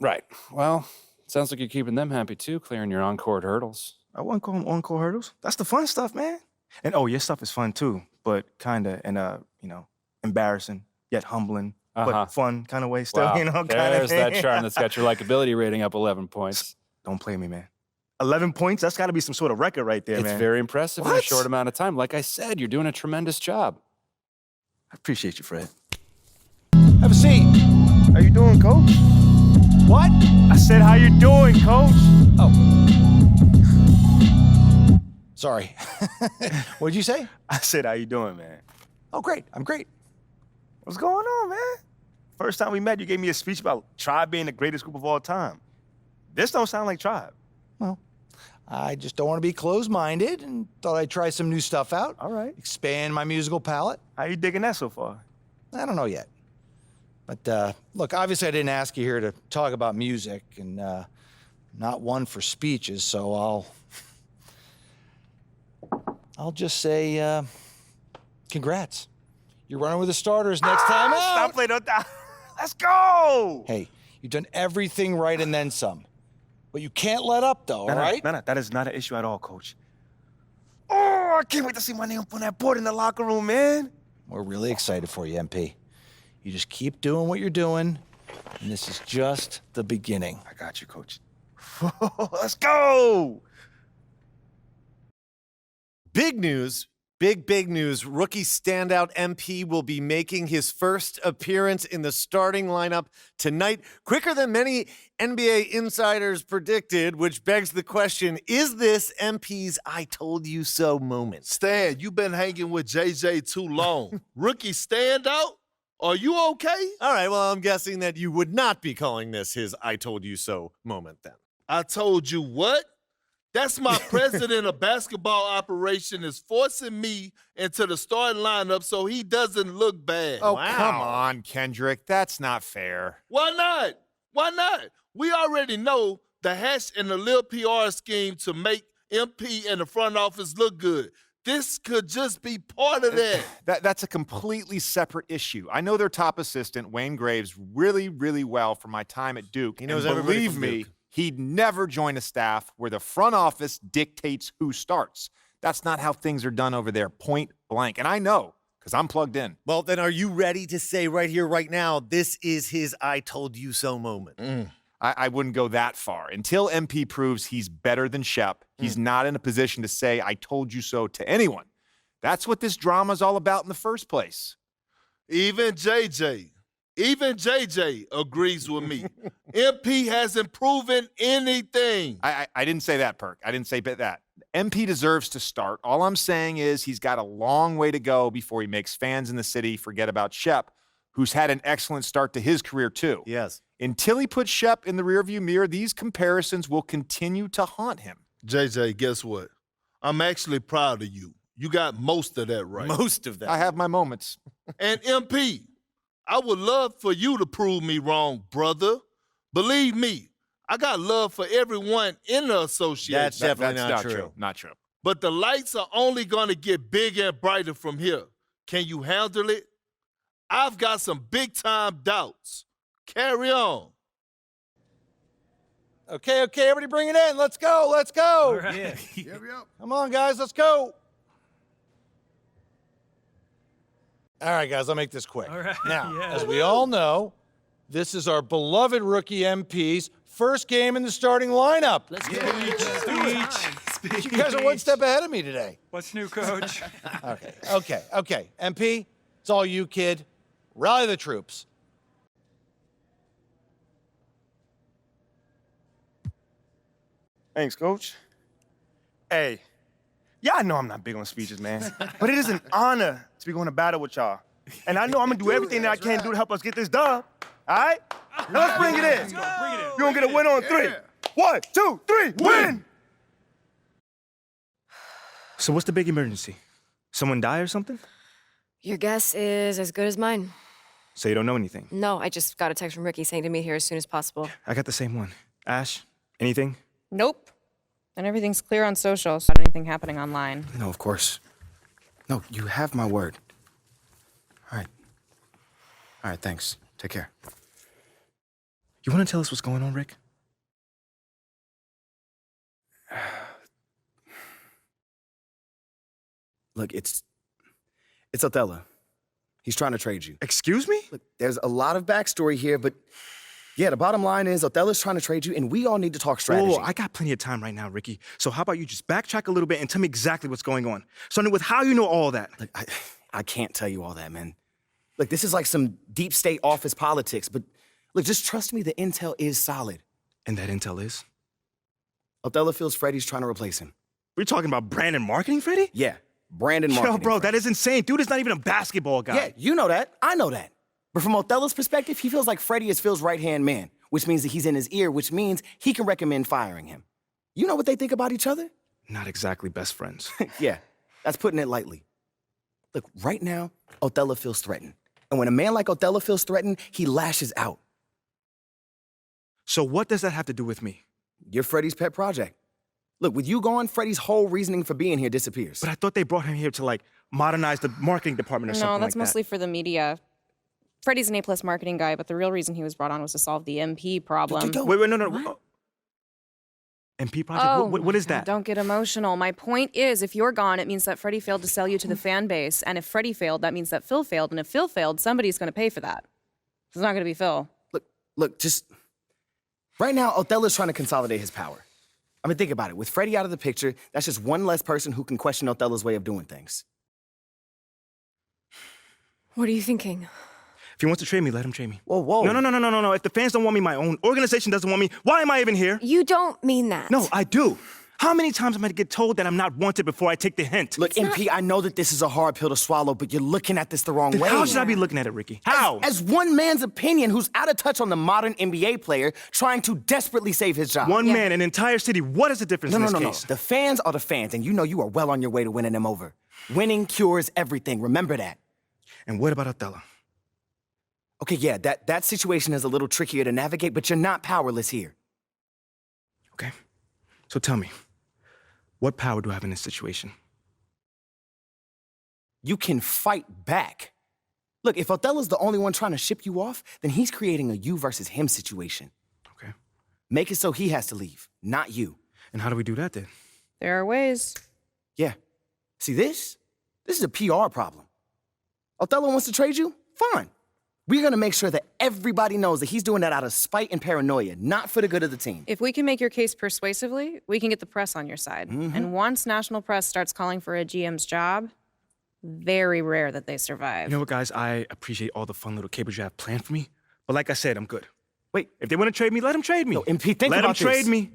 Right. Well, it sounds like you're keeping them happy, too, clearing your on-court hurdles. I wouldn't call them on-court hurdles. That's the fun stuff, man. And, oh, your stuff is fun, too, but kind of in a, embarrassing, yet humbling, but fun kind of way still, Wow. There's that charm that's got your likability rating up 11 points. Don't play me, man. 11 points? That's got to be some sort of record right there, It's man. very impressive in a short amount of time. Like I said, you're doing a tremendous job. I appreciate you, Fred. Have a seat. How you doing, Coach? What? I said, how you doing, Coach? Oh. Sorry. What'd you say? I said, how you doing, man? Oh, great. I'm great. What's going on, man? First time we met, you gave me a speech about Tribe being the greatest group of all time. This don't sound like Tribe. Well, I just don't want to be closed-minded and thought I'd try some new stuff out. All right. Expand my musical palette. How you digging that so far? I don't know yet. But look, obviously I didn't ask you here to talk about music, and not one for speeches, so I'll just say congrats. You're running with the starters next time out. Stop playing on that. Let's go. Hey, You've done everything right and then some. But you can't let up, though, all right? No, that is not an issue at all, Coach. Oh, I can't wait to see my name up on that board in the locker room, man. We're really excited for you, MP. You just keep doing what you're doing, and this is just the beginning. I got you, Coach. Let's go! Big news. Big news. Rookie standout MP will be making his first appearance in the starting lineup tonight, quicker than many NBA insiders predicted, which begs the question, is this MP's I told you so moment? Stan, you've been hanging with JJ too long. Rookie standout? Are you okay? All right, well, I'm guessing that you would not be calling this his I told you so moment then. I told you what? That's my president of basketball operation is forcing me into the starting lineup so he doesn't look bad. Oh, come on, Kendrick. That's not fair. Why not? Why not? We already know the hash and the little PR scheme to make MP and the front office look good. This could just be part of that. That's a completely separate issue. I know their top assistant, Wayne Graves, really, really well from my time at Duke. He knows and everybody believe from me, Duke. he'd never join a staff where the front office dictates who starts. That's not how things are done over there, point blank. And I know, because I'm plugged in. Well, then are you ready to say right here, right now, this is his I told you so moment? I wouldn't go that far. Until MP proves he's better than Shep, he's not in a position to say, I told you so to anyone. That's what this drama's all about in the first place. Even JJ agrees with me. MP hasn't proven anything. I didn't say that, Perk. I didn't say that. MP deserves to start. All I'm saying is he's got a long way to go before he makes fans in the city forget about Shep, who's had an excellent start to his career too. Yes. Until he puts Shep in the rearview mirror, these comparisons will continue to haunt him. JJ, guess what? I'm actually proud of you. You got most of that right. Most of that. I have my moments. And MP, I would love for you to prove me wrong, brother. Believe me, I got love for everyone in the association. That's definitely not true. Not true. But the lights are only going to get bigger and brighter from here. Can you handle it? I've got some big-time doubts. Carry on. Okay, everybody bring it in. Let's go. All right. Yeah. Come on, guys, let's go. All right, guys, I'll make this quick. All right. Now, Yeah. as we all know, this is our beloved rookie MP's first game in the starting lineup. Let's get Speech. You guys are one step ahead of me today. What's new, Coach? Okay. MP, it's all you, kid. Rally the troops. Thanks, Coach. Hey, y'all know I'm not big on speeches, man. But it is an honor to be going to battle with y'all. And I know I'm going to do everything that I can do to help us get this dub. All right? Now let's bring it in. We're going to get a win on three. 1, 2, 3, win! So what's the big emergency? Someone die or something? Your guess is as good as mine. So you don't know anything? No, I just got a text from Ricky saying to meet here as soon as possible. I got the same one. Ash, anything? Nope. And everything's clear on social, so not anything happening online. No, of course. No, you have my word. All right, thanks. Take care. You want to tell us what's going on, Rick? Look, it's Othello. He's trying to trade you. Excuse me? Look, there's a lot of backstory here, but yeah, the bottom line is Othello's trying to trade you, and we all need to talk strategy. Oh, I got plenty of time right now, Ricky. So how about you just backtrack a little bit and tell me exactly what's going on? Starting with how you know all that. Look, I can't tell you all that, man. Look, this is like some deep state office politics, but look, just trust me, the intel is solid. And that intel is? Othello feels Freddie's trying to replace him. We're talking about brand and marketing, Freddie? Yeah, brand and marketing. Yo, bro, that is insane. Dude is not even a basketball guy. Yeah, you know that. I know that. But from Othello's perspective, he feels like Freddie is Phil's right-hand man, which means that he's in his ear, which means he can recommend firing him. You know what they think about each other? Not exactly best friends. Yeah, that's putting it lightly. Look, right now, Othello feels threatened. And when a man like Othello feels threatened, he lashes out. So what does that have to do with me? You're Freddie's pet project. Look, with you gone, Freddie's whole reasoning for being here disappears. But I thought they brought him here to, like, modernize the marketing department or something like that. No, that's mostly for the media. Freddie's an A+ marketing guy, but the real reason he was brought on was to solve the MP problem. Wait, no. MP project? Oh, What is that? Don't get emotional. My point is, if you're gone, it means that Freddie failed to sell you to the fan base. And if Freddie failed, that means that Phil failed. And if Phil failed, somebody's going to pay for that. It's not going to be Phil. Look, just... Right now, Othello's trying to consolidate his power. I mean, think about it. With Freddie out of the picture, that's just one less person who can question Othello's way of doing things. What are you thinking? If he wants to trade me, let him trade me. Whoa. No. If the fans don't want me, my own organization doesn't want me, why am I even here? You don't mean that. No, I do. How many times am I to get told that I'm not wanted before I take the hint? Look, MP, I know that this is a hard pill to swallow, but you're looking at this the wrong way. How should I be looking at it, Ricky? How? As one man's opinion who's out of touch on the modern NBA player trying to desperately save his job. One man, an entire city. What is the difference in this case? No. The fans are the fans, and you know you are well on your way to winning them over. Winning cures everything. Remember that. And what about Othello? Okay, yeah, that situation is a little trickier to navigate, but you're not powerless here. Okay. So tell me, what power do I have in this situation? You can fight back. Look, if Othello's the only one trying to ship you off, then he's creating a you versus him situation. Okay. Make it so he has to leave, not you. And how do we do that then? There are ways. Yeah. See, this is a PR problem. Othello wants to trade you? Fine. We're gonna make sure that everybody knows that he's doing that out of spite and paranoia, not for the good of the team. If we can make your case persuasively, we can get the press on your side. And once national press starts calling for a GM's job, very rare that they survive. You know what, guys? I appreciate all the fun little capers you have planned for me. But like I said, I'm good. Wait. If they want to trade me, let them trade me. No, MP, think let about them trade this. me.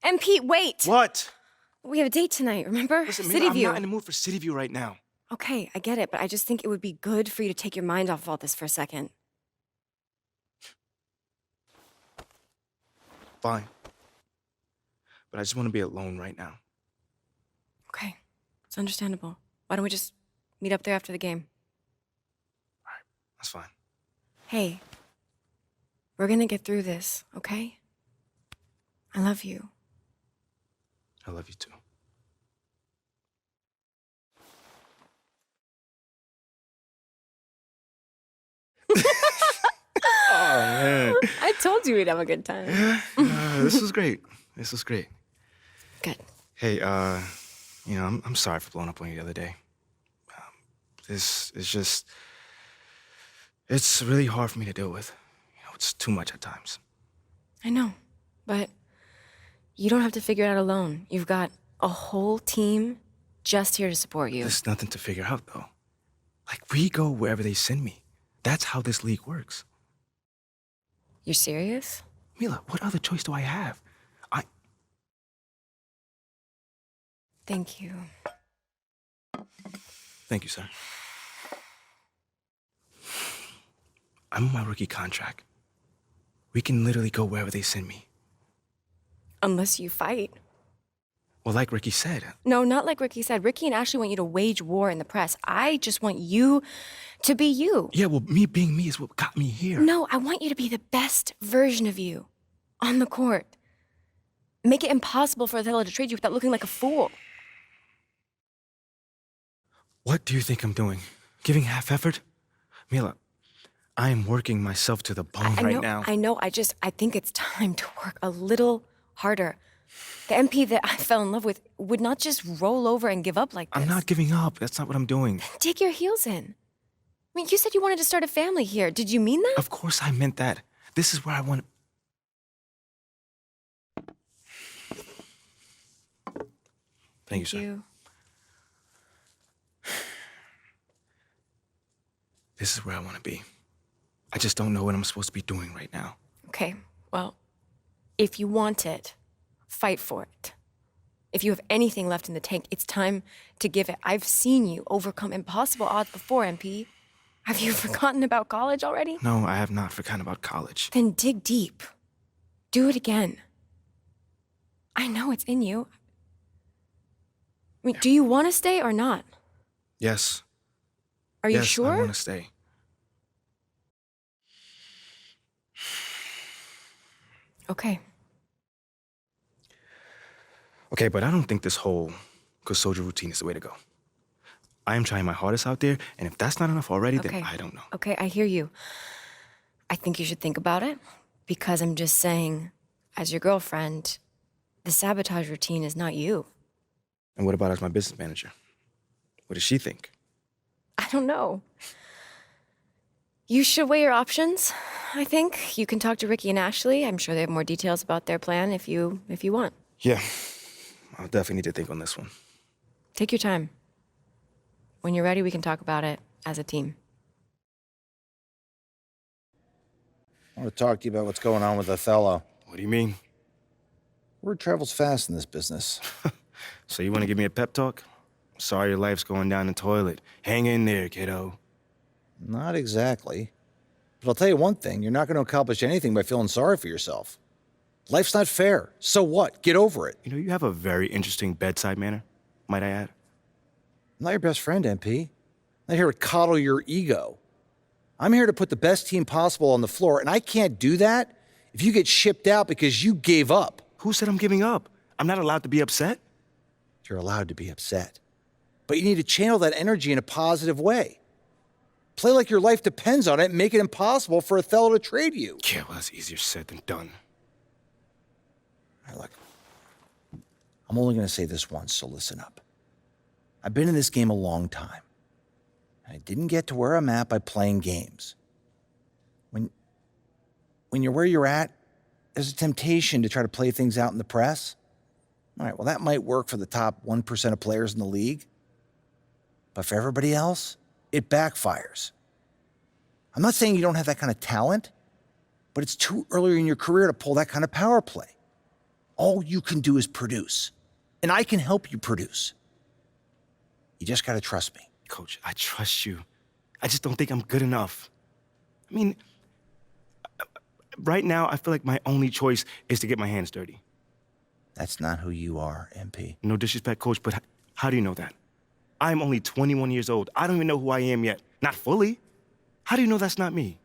And Pete, wait! What? We have a date tonight, remember? Listen, City Mila, View. I'm not in the mood for City View right now. Okay, I get it, but I just think it would be good for you to take your mind off all this for a second. Fine. But I just want to be alone right now. Okay, it's understandable. Why don't we just meet up there after the game? All right, that's fine. Hey, we're gonna get through this, okay? I love you. I love you too. Oh, man. I told you we'd have a good time. This was great. This was great. Good. Hey, I'm sorry for blowing up on you the other day. This is just... It's really hard for me to deal with. It's too much at times. I know, but you don't have to figure it out alone. You've got a whole team just here to support you. There's nothing to figure out, though. Like, we go wherever they send me. That's how this league works. You're serious? Mila, what other choice do I have? Thank you. Thank you, sir. I'm on my rookie contract. We can literally go wherever they send me. Unless you fight. Well, like Ricky said. No, not like Ricky said. Ricky and Ashley want you to wage war in the press. I just want you to be you. Yeah, well, me being me is what got me here. No, I want you to be the best version of you on the court. Make it impossible for Othello to trade you without looking like a fool. What do you think I'm doing? Giving half effort? Mila, I am working myself to the bone right now. I know. I think it's time to work a little harder. The MP that I fell in love with would not just roll over and give up like this. I'm not giving up. That's not what I'm doing. Dig your heels in. I mean, you said you wanted to start a family here. Did you mean that? Of course I meant that. This is where I want to... Thank you, sir. This is where I want to be. I just don't know what I'm supposed to be doing right now. Okay, well, if you want it, fight for it. If you have anything left in the tank, it's time to give it. I've seen you overcome impossible odds before, MP. Have you forgotten about college already? No, I have not forgotten about college. Then dig deep. Do it again. I know it's in you. I mean, do you want to stay or not? Yes. Are you sure? I want to stay. Okay. Okay, but I don't think this whole good soldier routine is the way to go. I am trying my hardest out there, and if that's not enough already, then I don't know. Okay, I hear you. I think you should think about it, because I'm just saying, as your girlfriend, the sabotage routine is not you. And what about as my business manager? What does she think? I don't know. You should weigh your options, I think. You can talk to Ricky and Ashley. I'm sure they have more details about their plan if you want. Yeah, I'll definitely need to think on this one. Take your time. When you're ready, we can talk about it as a team. I want to talk to you about what's going on with Othello. What do you mean? Word travels fast in this business. So you want to give me a pep talk? Sorry your life's going down the toilet. Hang in there, kiddo. Not exactly. But I'll tell you one thing, you're not going to accomplish anything by feeling sorry for yourself. Life's not fair. So what? Get over it. You know, you have a very interesting bedside manner, might I add. I'm not your best friend, MP. I'm not here to coddle your ego. I'm here to put the best team possible on the floor, and I can't do that if you get shipped out because you gave up. Who said I'm giving up? I'm not allowed to be upset? You're allowed to be upset. But you need to channel that energy in a positive way. Play like your life depends on it and make it impossible for Othello to trade you. Yeah, well, that's easier said than done. All right, look, I'm only going to say this once, so listen up. I've been in this game a long time. I didn't get to where I'm at by playing games. When you're where you're at, there's a temptation to try to play things out in the press. All right, well, that might work for the top 1% of players in the league. But for everybody else, it backfires. I'm not saying you don't have that kind of talent, but it's too early in your career to pull that kind of power play. All you can do is produce, and I can help you produce. You just got to trust me. Coach, I trust you. I just don't think I'm good enough. I mean, right now, I feel like my only choice is to get my hands dirty. That's not who you are, MP. No disrespect, Coach, but how do you know that? I'm only 21 years old. I don't even know who I am yet. Not fully. How do you know that's not me?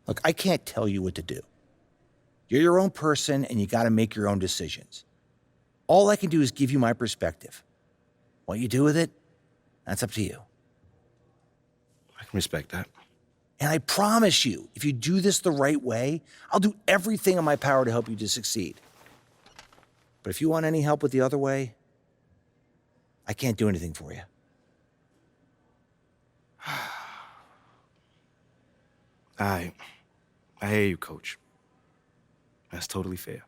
Look, I can't tell you what to do. You're your own person, and you got to make your own decisions. All I can do is give you my perspective. What you do with it, that's up to you. I can respect that. And I promise you, if you do this the right way, I'll do everything in my power to help you to succeed. But if you want any help with the other way, I can't do anything for you. I hear you, Coach. That's totally fair.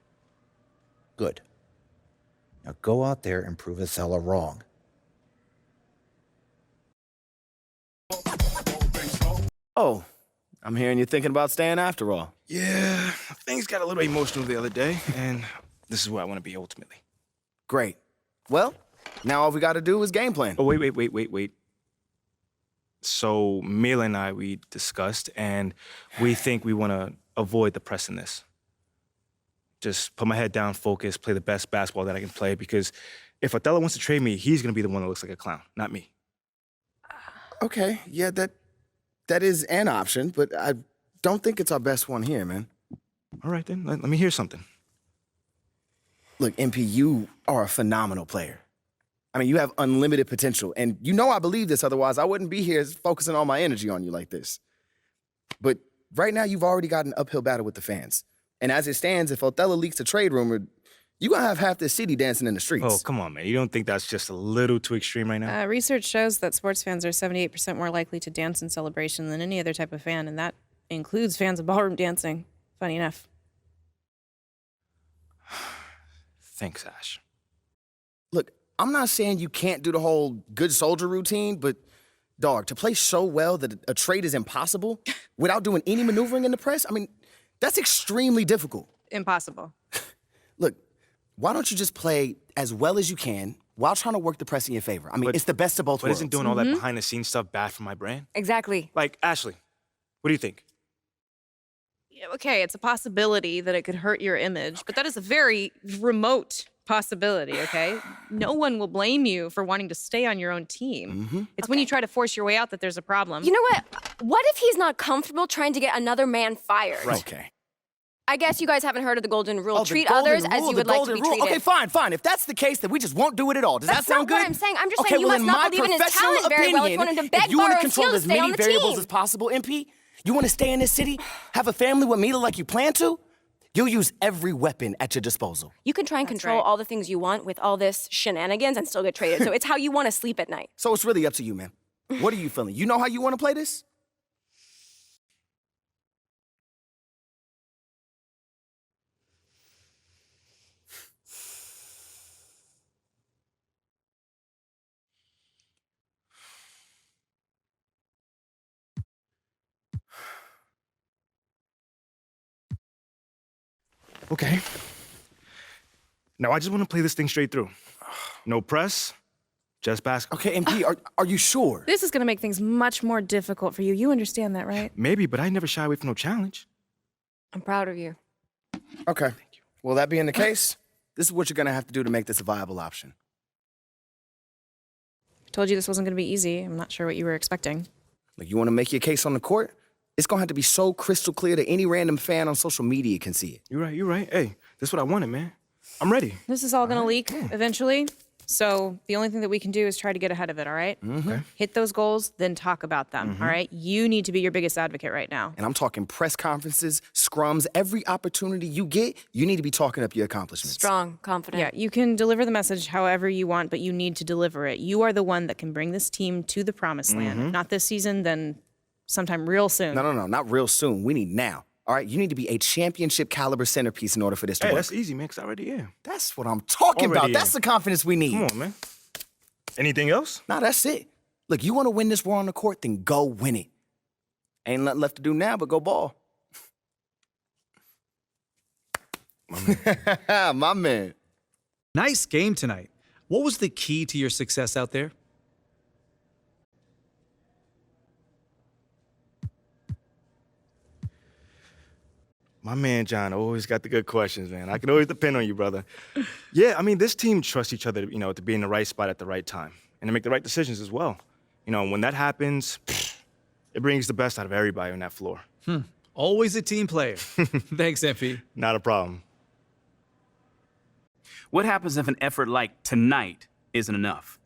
Good. Now go out there and prove Othello wrong. Oh, I'm hearing you're thinking about staying after all. Yeah, things got a little emotional the other day, and this is where I want to be ultimately. Great. Well, now all we got to do is game plan. Oh, wait. So Mila and I, we discussed, and we think we want to avoid the press in this. Just put my head down, focus, play the best basketball that I can play, because if Othello wants to trade me, he's going to be the one that looks like a clown, not me. Okay, yeah, that is an option, but I don't think it's our best one here, man. All right, then. Let me hear something. Look, MP, you are a phenomenal player. I mean, you have unlimited potential, and you know I believe this, otherwise I wouldn't be here focusing all my energy on you like this. But right now, you've already got an uphill battle with the fans. And as it stands, if Othello leaks a trade rumor, you're going to have half the city dancing in the streets. Oh, come on, man. You don't think that's just a little too extreme right now? Research shows that sports fans are 78% more likely to dance in celebration than any other type of fan, and that includes fans of ballroom dancing. Funny enough. Thanks, Ash. Look, I'm not saying you can't do the whole good soldier routine, but, dog, to play so well that a trade is impossible without doing any maneuvering in the press, I mean, that's extremely difficult. Impossible. Look, why don't you just play as well as you can while trying to work the press in your favor? I mean, it's the best of both worlds. But isn't doing all that behind-the-scenes stuff bad for my brand? Exactly. Like, Ashley, what do you think? Yeah, okay, it's a possibility that it could hurt your image, but that is a very remote possibility, okay? No one will blame you for wanting to stay on your own team. It's when you try to force your way out that there's a problem. You know what? What if he's not comfortable trying to get another man fired? Right. Okay. I guess you guys haven't heard of the golden rule. Oh, the Treat golden others as rule, you the would like to golden be rule. treated. Okay, fine. If that's the case, then we just won't do it at all. Does That's that sound not good? what I'm saying. I'm just okay, saying you well, must in not my believe in his professional talent very well if you opinion, want him to beg, if you want borrow, to and control steal as to stay on many the variables team. as possible, MP, you want to stay in this city, have a family with Mila like you plan to, you'll use every weapon at your disposal. You can try and control all the things you want with all this shenanigans and still get traded. So it's how you want to sleep at night. So it's really up to you, man. What are you feeling? You know how you want to play this? Okay. Now I just want to play this thing straight through. No press, just basketball. Okay, MP, are you sure? This is going to make things much more difficult for you. You understand that, right? Maybe, but I never shy away from no challenge. I'm proud of you. Okay. Well, that being the case, this is what you're going to have to do to make this a viable option. Told you this wasn't going to be easy. I'm not sure what you were expecting. Like, you want to make your case on the court? It's going to have to be so crystal clear that any random fan on social media can see it. You're right. Hey, this is what I wanted, man. I'm ready. This is all going to leak eventually. So the only thing that we can do is try to get ahead of it, all right? Okay. Hit those goals, then talk about them, all right? You need to be your biggest advocate right now. And I'm talking press conferences, scrums, every opportunity you get, you need to be talking up your accomplishments. Strong, confident. Yeah, you can deliver the message however you want, but you need to deliver it. You are the one that can bring this team to the promised land. If not this season, then sometime real soon. No, not real soon. We need now. All right, you need to be a championship caliber centerpiece in order for this to work. That's easy, man, because I already am. That's what I'm talking about. That's the confidence we need. Come on, man. Anything else? Nah, that's it. Look, you want to win this war on the court, then go win it. Ain't nothing left to do now but go ball. My man. Nice game tonight. What was the key to your success out there? My man John always got the good questions, man. I can always depend on you, brother. Yeah, I mean, this team trusts each other, to be in the right spot at the right time and to make the right decisions as well. When that happens, it brings the best out of everybody on that floor. Always a team player. Thanks, MP. Not a problem. What happens if an effort like tonight isn't enough?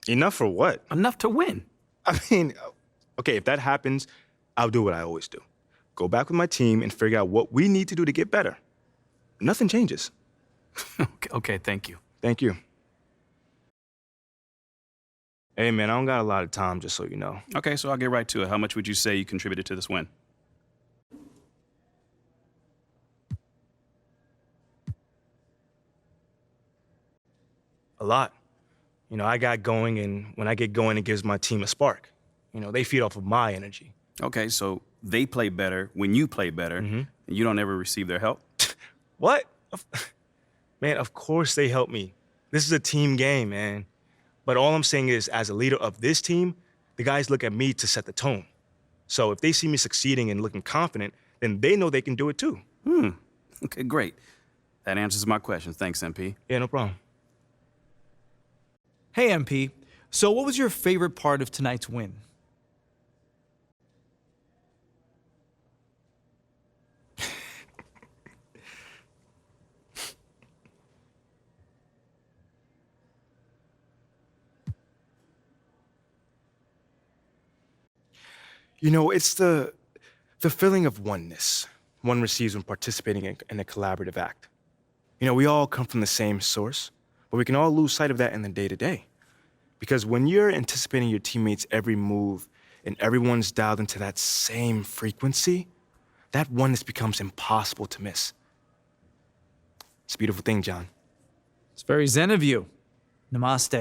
Enough for what? Enough to win. I mean, okay, if that happens, I'll do what I always do. Go back with my team and figure out what we need to do to get better. Nothing changes. Okay, thank you. Thank you. Hey, man, I don't got a lot of time, just so you know. Okay, so I'll get right to it. How much would you say you contributed to this win? A lot. I got going, and when I get going, it gives my team a spark. They feed off of my energy. Okay, so they play better when you play better, and you don't ever receive their help? What? Man, of course they help me. This is a team game, man. But all I'm saying is, as a leader of this team, the guys look at me to set the tone. So if they see me succeeding and looking confident, then they know they can do it too. Okay, great. That answers my question. Thanks, MP. Yeah, no problem. Hey, MP. So what was your favorite part of tonight's win? It's the feeling of oneness one receives when participating in a collaborative act. We all come from the same source, but we can all lose sight of that in the day-to-day. Because when you're anticipating your teammates' every move and everyone's dialed into that same frequency, that oneness becomes impossible to miss. It's a beautiful thing, John. It's very zen of you. Namaste.